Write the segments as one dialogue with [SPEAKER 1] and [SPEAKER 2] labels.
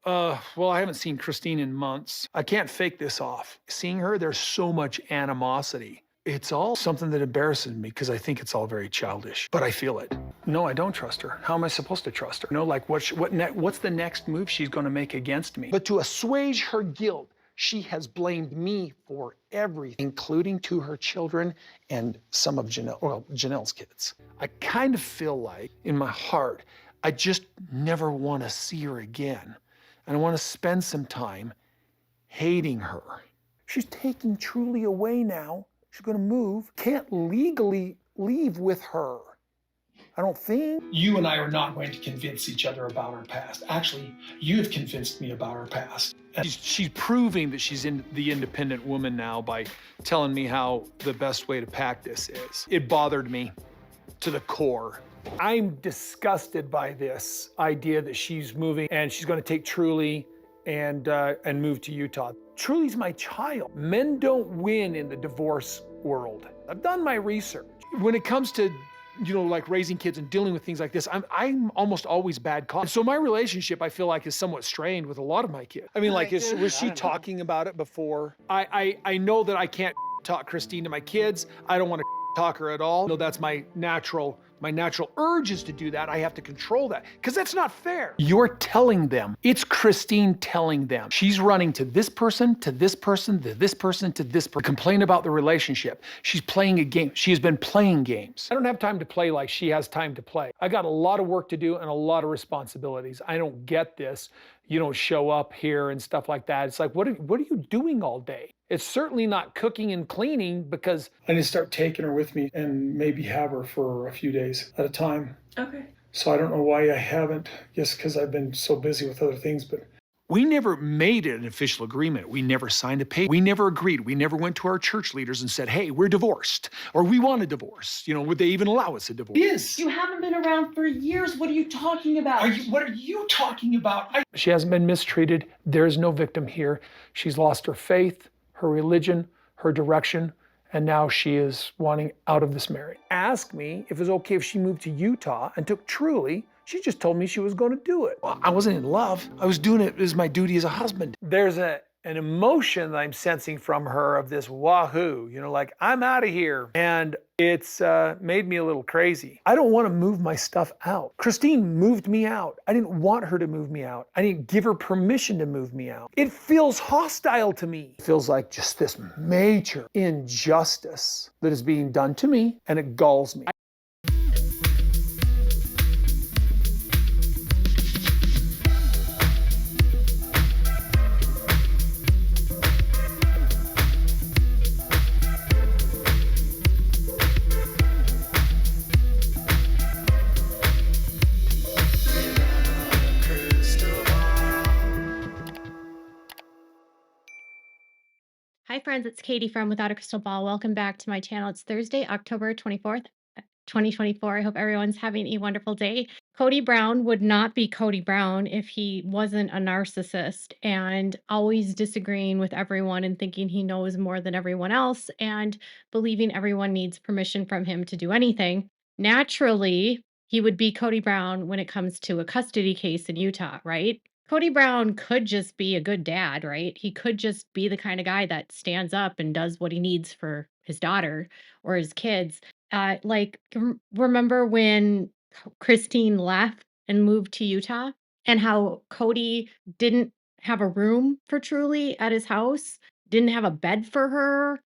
[SPEAKER 1] Well, I haven't seen Christine in months. I can't fake this off. Seeing her, there's so much animosity. It's all something that embarrasses me because I think it's all very childish, but I feel it. No, I don't trust her. How am I supposed to trust her? Like what's the next move she's going to make against me? But to assuage her guilt, she has blamed me for everything, including to her children and some of Janelle's kids. I kind of feel like, in my heart, I just never want to see her again. And I want to spend some time hating her. She's taking Truly away now. She's going to move. Can't legally leave with her. I don't think. You and I are not going to convince each other about our past. Actually, you have convinced me about our past. And she's proving that she's the independent woman now by telling me how the best way to pack this is. It bothered me to the core. I'm disgusted by this idea that she's moving and she's going to take Truly and move to Utah. Truly's my child. Men don't win in the divorce world. I've done my research. When it comes to, like raising kids and dealing with things like this, I'm almost always bad cop. So my relationship, I feel like, is somewhat strained with a lot of my kids. I mean, like, was she talking about it before? I know that I can't talk Christine to my kids. I don't want to talk her at all. No, that's my natural urge is to do that. I have to control that because that's not fair. You're telling them. It's Christine telling them. She's running to this person, to this person, to this person, to this person. Complain about the relationship. She's playing a game. She has been playing games. I don't have time to play like she has time to play. I got a lot of work to do and a lot of responsibilities. I don't get this. You don't show up here and stuff like that. It's like, what are you doing all day? It's certainly not cooking and cleaning because I need to start taking her with me and maybe have her for a few days at a time.
[SPEAKER 2] Okay.
[SPEAKER 1] So I don't know why I haven't, just because I've been so busy with other things, but we never made it an official agreement. We never signed a paper. We never agreed. We never went to our church leaders and said, hey, we're divorced, or we want a divorce. Would they even allow us a divorce?
[SPEAKER 2] Yes. You haven't been around for years. What are you talking about?
[SPEAKER 1] What are you talking about? She hasn't been mistreated. There's no victim here. She's lost her faith, her religion, her direction, and now she is wanting out of this marriage. Asked me if it was okay if she moved to Utah and took Truly. She just told me she was going to do it. Well, I wasn't in love. I was doing it as my duty as a husband. There's an emotion that I'm sensing from her of this wahoo, like, I'm out of here. And it's made me a little crazy. I don't want to move my stuff out. Christine moved me out. I didn't want her to move me out. I didn't give her permission to move me out. It feels hostile to me. It feels like just this major injustice that is being done to me, and it galls me.
[SPEAKER 3] Hi friends, it's Katie from Without a Crystal Ball. Welcome back to my channel. It's Thursday, October 24th, 2024. I hope everyone's having a wonderful day. Kody Brown would not be Kody Brown if he wasn't a narcissist and always disagreeing with everyone and thinking he knows more than everyone else and believing everyone needs permission from him to do anything. Naturally, he would be Kody Brown when it comes to a custody case in Utah, right? Kody Brown could just be a good dad, right? He could just be the kind of guy that stands up and does what he needs for his daughter or his kids. Remember when Christine left and moved to Utah and how Kody didn't have a room for Truly at his house, didn't have a bed for her,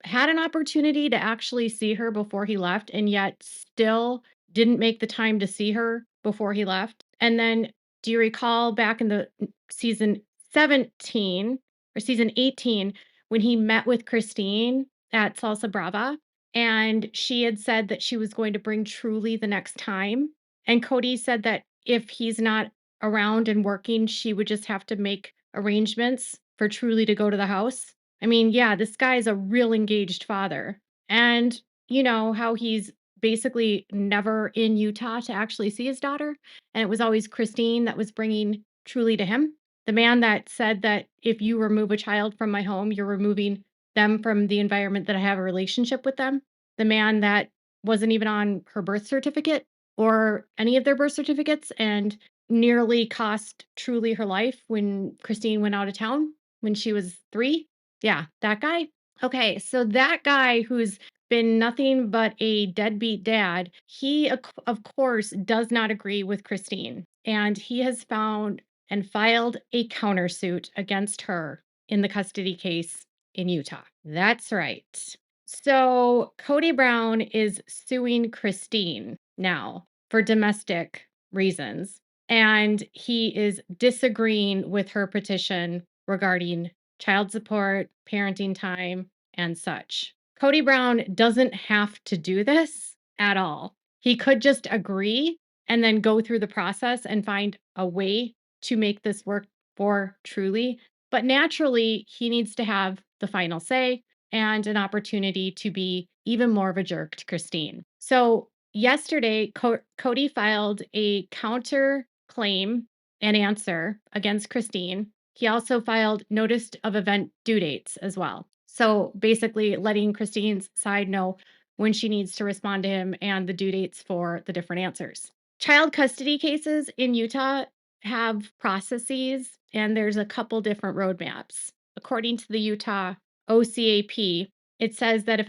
[SPEAKER 3] had an opportunity to actually see her before he left, and yet still didn't make the time to see her before he left. And then do you recall back in the season 17 or season 18 when he met with Christine at Salsa Brava and she had said that she was going to bring Truly the next time? And Kody said that if he's not around and working, she would just have to make arrangements for Truly to go to the house. I mean, yeah, this guy is a real engaged father. And you know how he's basically never in Utah to actually see his daughter. And it was always Christine that was bringing Truly to him. The man that said that if you remove a child from my home, you're removing them from the environment that I have a relationship with them. The man that wasn't even on her birth certificate or any of their birth certificates and nearly cost Truly her life when Christine went out of town when she was 3. Yeah, that guy. Okay, so that guy who's been nothing but a deadbeat dad, he, of course, does not agree with Christine. And he has found and filed a countersuit against her in the custody case in Utah. That's right. So Kody Brown is suing Christine now for domestic reasons, and he is disagreeing with her petition regarding child support, parenting time, and such. Kody Brown doesn't have to do this at all. He could just agree and then go through the process and find a way to make this work for Truly. But naturally, he needs to have the final say and an opportunity to be even more of a jerk to Christine. So yesterday, Kody filed a counter claim and answer against Christine. He also filed notice of event due dates as well. So basically letting Christine's side know when she needs to respond to him and the due dates for the different answers. Child custody cases in Utah have processes, and there's a couple different roadmaps. According to the Utah OCAP, it says that if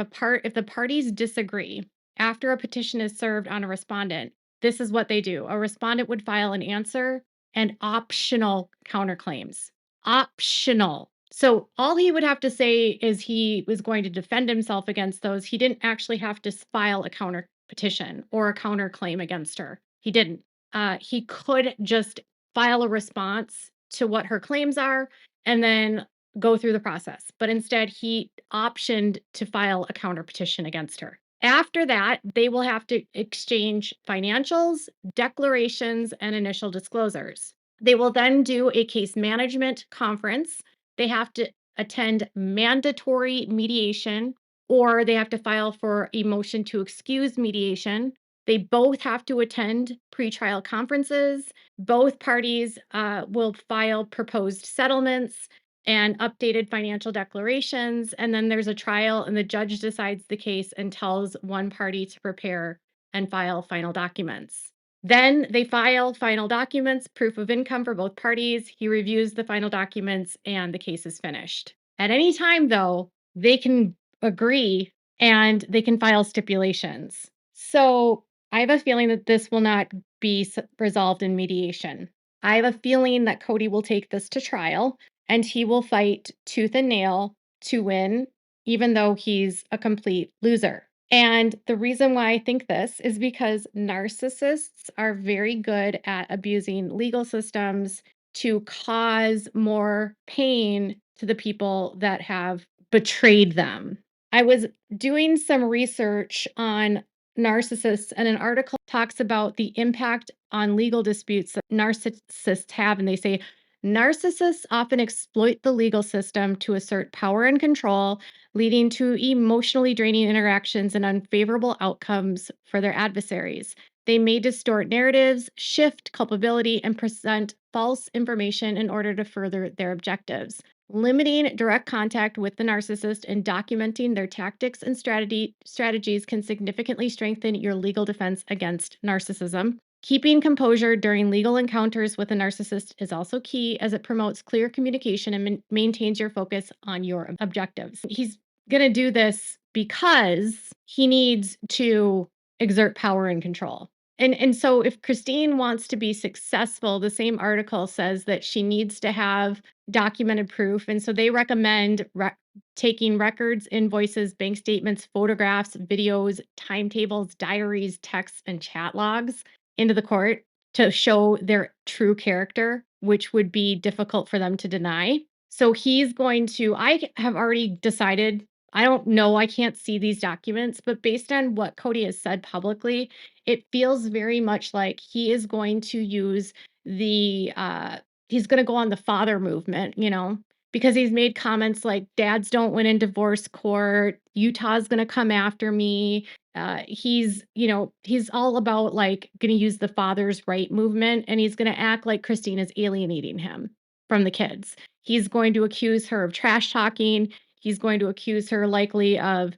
[SPEAKER 3] the parties disagree after a petition is served on a respondent, this is what they do. A respondent would file an answer and optional counterclaims. Optional. So all he would have to say is he was going to defend himself against those. He didn't actually have to file a counter petition or a counterclaim against her. He didn't. He could just file a response to what her claims are and then go through the process. But instead, he optioned to file a counter petition against her. After that, they will have to exchange financials, declarations, and initial disclosures. They will then do a case management conference. They have to attend mandatory mediation, or they have to file for a motion to excuse mediation. They both have to attend pretrial conferences. Both parties will file proposed settlements and updated financial declarations. And then there's a trial, and the judge decides the case and tells one party to prepare and file final documents. Then they file final documents, proof of income for both parties. He reviews the final documents, and the case is finished. At any time, though, they can agree and they can file stipulations. So I have a feeling that this will not be resolved in mediation. I have a feeling that Kody will take this to trial and he will fight tooth and nail to win, even though he's a complete loser. And the reason why I think this is because narcissists are very good at abusing legal systems to cause more pain to the people that have betrayed them. I was doing some research on narcissists, and an article talks about the impact on legal disputes that narcissists have. And they say narcissists often exploit the legal system to assert power and control, leading to emotionally draining interactions and unfavorable outcomes for their adversaries. They may distort narratives, shift culpability, and present false information in order to further their objectives. Limiting direct contact with the narcissist and documenting their tactics and strategies can significantly strengthen your legal defense against narcissism. Keeping composure during legal encounters with a narcissist is also key, as it promotes clear communication and maintains your focus on your objectives. He's going to do this because he needs to exert power and control. And so if Christine wants to be successful, the same article says that she needs to have documented proof. And so they recommend taking records, invoices, bank statements, photographs, videos, timetables, diaries, texts, and chat logs into the court to show their true character, which would be difficult for them to deny. So he's going to, I have already decided, I don't know, I can't see these documents, but based on what Kody has said publicly, it feels very much like he is going to use he's going to go on the father movement, because he's made comments like, dads don't win in divorce court, Utah's going to come after me. He's all about like going to use the father's right movement, and he's going to act like Christine is alienating him from the kids. He's going to accuse her of trash talking. He's going to accuse her likely of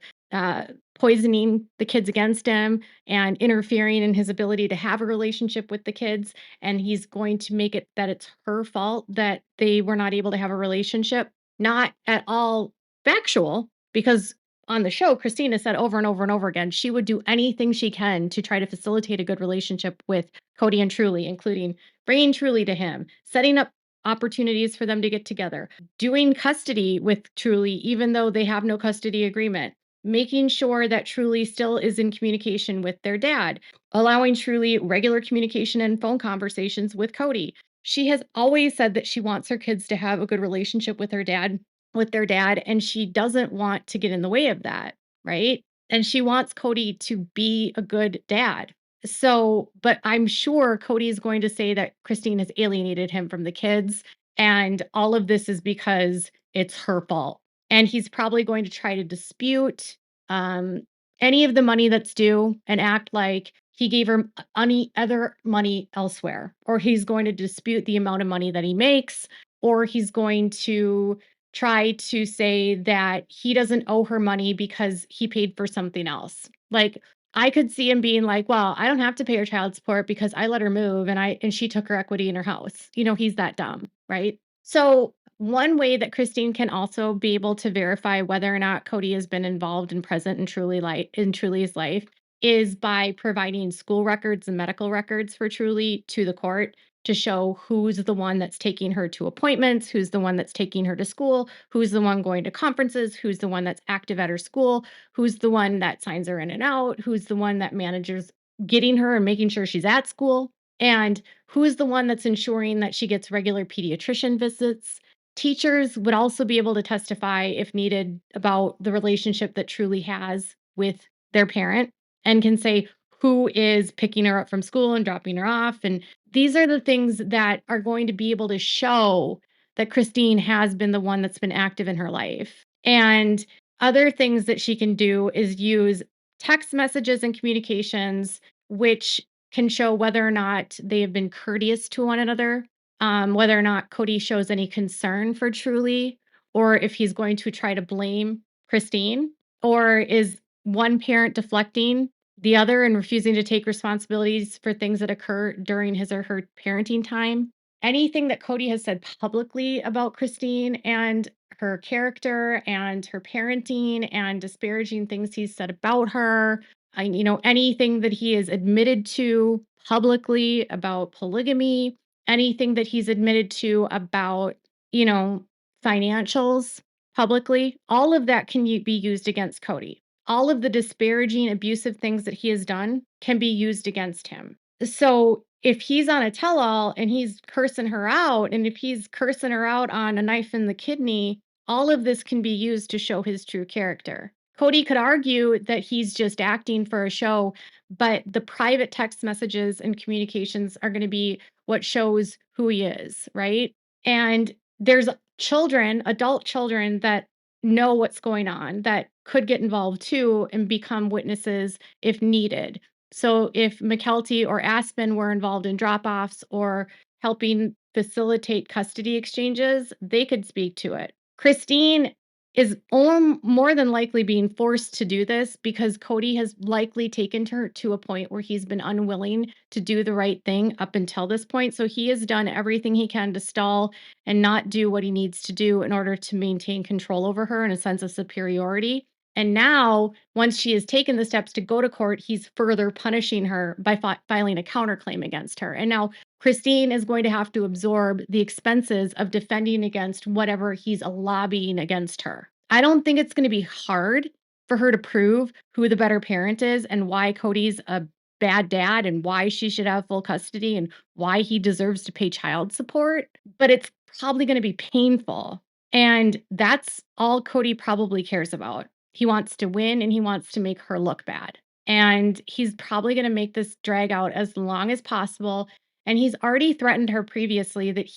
[SPEAKER 3] poisoning the kids against him and interfering in his ability to have a relationship with the kids. And he's going to make it that it's her fault that they were not able to have a relationship. Not at all factual, because on the show, Christina said over and over and over again, she would do anything she can to try to facilitate a good relationship with Kody and Truly, including bringing Truly to him, setting up opportunities for them to get together, doing custody with Truly, even though they have no custody agreement, making sure that Truly still is in communication with their dad, allowing Truly regular communication and phone conversations with Kody. She has always said that she wants her kids to have a good relationship with their dad, and she doesn't want to get in the way of that, right? And she wants Kody to be a good dad. So, but I'm sure Kody is going to say that Christine has alienated him from the kids, and all of this is because it's her fault. And he's probably going to try to dispute um, any of the money that's due and act like he gave her any other money elsewhere, or he's going to dispute the amount of money that he makes, or he's going to try to say that he doesn't owe her money because he paid for something else. Like, I could see him being like, "Well, I don't have to pay her child support because I let her move and she took her equity in her house." He's that dumb, right? So, one way that Christine can also be able to verify whether or not Kody has been involved and present in Truly's life is by providing school records and medical records for Truly to the court to show who's the one that's taking her to appointments, who's the one that's taking her to school, who's the one going to conferences, who's the one that's active at her school, who's the one that signs her in and out, who's the one that manages getting her and making sure she's at school, and who's the one that's ensuring that she gets regular pediatrician visits. Teachers would also be able to testify if needed about the relationship that Truly has with their parent and can say who is picking her up from school and dropping her off. And these are the things that are going to be able to show that Christine has been the one that's been active in her life. And other things that she can do is use text messages and communications, which can show whether or not they have been courteous to one another, whether or not Kody shows any concern for Truly, or if he's going to try to blame Christine, or is one parent deflecting the other and refusing to take responsibilities for things that occur during his or her parenting time. Anything that Kody has said publicly about Christine and her character and her parenting and disparaging things he's said about her, anything that he has admitted to publicly about polygamy, anything that he's admitted to about, you know, financials publicly, all of that can be used against Kody. All of the disparaging, abusive things that he has done can be used against him. So if he's on a tell-all and he's cursing her out, and if he's cursing her out on a knife in the kidney, all of this can be used to show his true character. Kody could argue that he's just acting for a show, but the private text messages and communications are going to be what shows who he is, right? And there's children, adult children that know what's going on that could get involved too and become witnesses if needed. So if McKelty or Aspen were involved in drop-offs or helping facilitate custody exchanges, they could speak to it. Christine is more than likely being forced to do this because Kody has likely taken her to a point where he's been unwilling to do the right thing up until this point. So he has done everything he can to stall and not do what he needs to do in order to maintain control over her and a sense of superiority. And now, once she has taken the steps to go to court, he's further punishing her by filing a counterclaim against her. And now Christine is going to have to absorb the expenses of defending against whatever he's lobbying against her. I don't think it's going to be hard for her to prove who the better parent is and why Kody's a bad dad and why she should have full custody and why he deserves to pay child support, but it's probably going to be painful. And that's all Kody probably cares about. He wants to win and he wants to make her look bad. And he's probably going to make this drag out as long as possible. And he's already threatened her previously that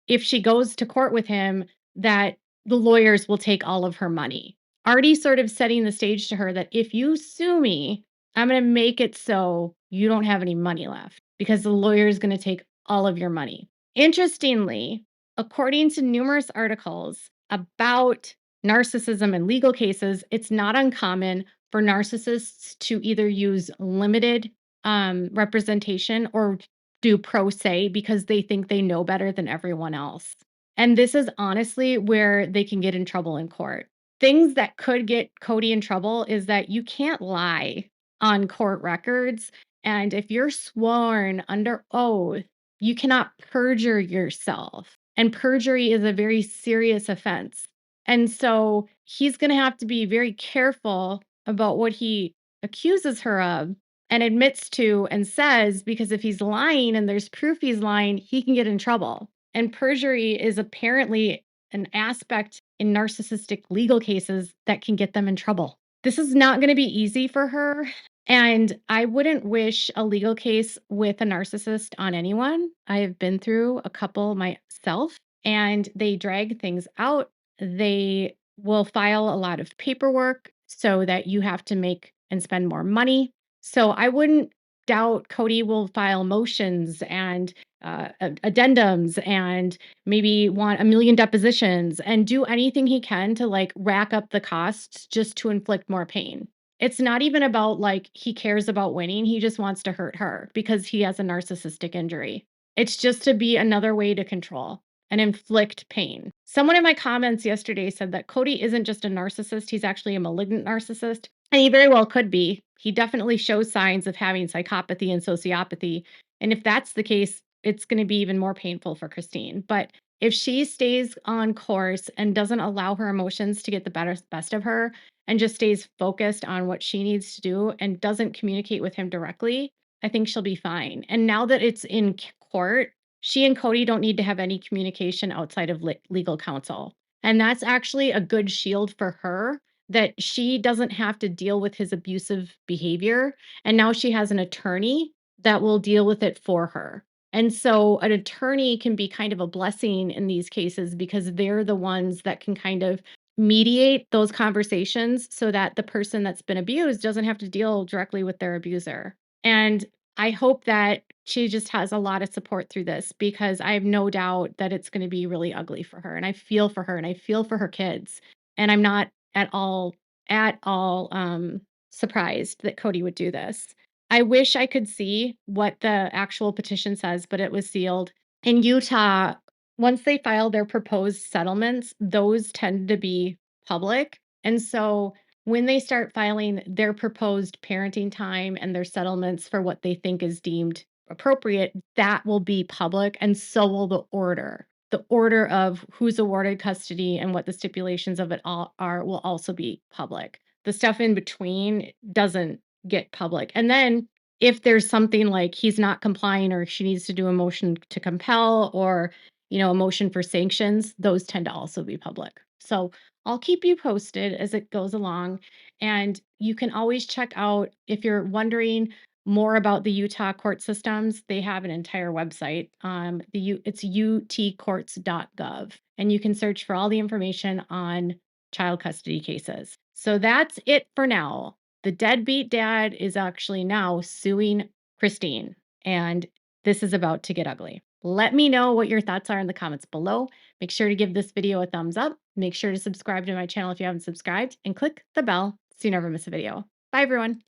[SPEAKER 3] if she goes to court with him, that the lawyers will take all of her money. Already sort of setting the stage to her that if you sue me, I'm going to make it so you don't have any money left because the lawyer is going to take all of your money. Interestingly, according to numerous articles about narcissism and legal cases, it's not uncommon for narcissists to either use limited representation or do pro se because they think they know better than everyone else. And this is honestly where they can get in trouble in court. Things that could get Kody in trouble is that you can't lie on court records. And if you're sworn under oath, you cannot perjure yourself. And perjury is a very serious offense. And so he's going to have to be very careful about what he accuses her of and admits to and says, because if he's lying and there's proof he's lying, he can get in trouble. And perjury is apparently an aspect in narcissistic legal cases that can get them in trouble. This is not going to be easy for her. And I wouldn't wish a legal case with a narcissist on anyone. I have been through a couple myself, and they drag things out. They will file a lot of paperwork so that you have to make and spend more money. So I wouldn't doubt Kody will file motions and addendums and maybe want a million depositions and do anything he can to like rack up the costs just to inflict more pain. It's not even about like he cares about winning. He just wants to hurt her because he has a narcissistic injury. It's just to be another way to control and inflict pain. Someone in my comments yesterday said that Kody isn't just a narcissist, he's actually a malignant narcissist. And he very well could be. He definitely shows signs of having psychopathy and sociopathy. And if that's the case, it's going to be even more painful for Christine. But if she stays on course and doesn't allow her emotions to get the best of her and just stays focused on what she needs to do and doesn't communicate with him directly, I think she'll be fine. And now that it's in court, she and Kody don't need to have any communication outside of legal counsel. And that's actually a good shield for her, that she doesn't have to deal with his abusive behavior. And now she has an attorney that will deal with it for her. And so an attorney can be kind of a blessing in these cases because they're the ones that can kind of mediate those conversations so that the person that's been abused doesn't have to deal directly with their abuser. And I hope that she just has a lot of support through this because I have no doubt that it's going to be really ugly for her. And I feel for her and I feel for her kids. And I'm not at all surprised that Kody would do this. I wish I could see what the actual petition says, but it was sealed. In Utah, once they file their proposed settlements, those tend to be public. And so when they start filing their proposed parenting time and their settlements for what they think is deemed appropriate, that will be public, and so will the order. The order of who's awarded custody and what the stipulations of it all are will also be public. The stuff in between doesn't get public. And then if there's something like he's not complying or she needs to do a motion to compel or, a motion for sanctions, those tend to also be public. So I'll keep you posted as it goes along. And you can always check out, if you're wondering more about the Utah court systems, they have an entire website. It's utcourts.gov, and you can search for all the information on child custody cases. So that's it for now. The deadbeat dad is actually now suing Christine, and this is about to get ugly. Let me know what your thoughts are in the comments below. Make sure to give this video a thumbs up. Make sure to subscribe to my channel if you haven't subscribed, and click the bell so you never miss a video. Bye, everyone.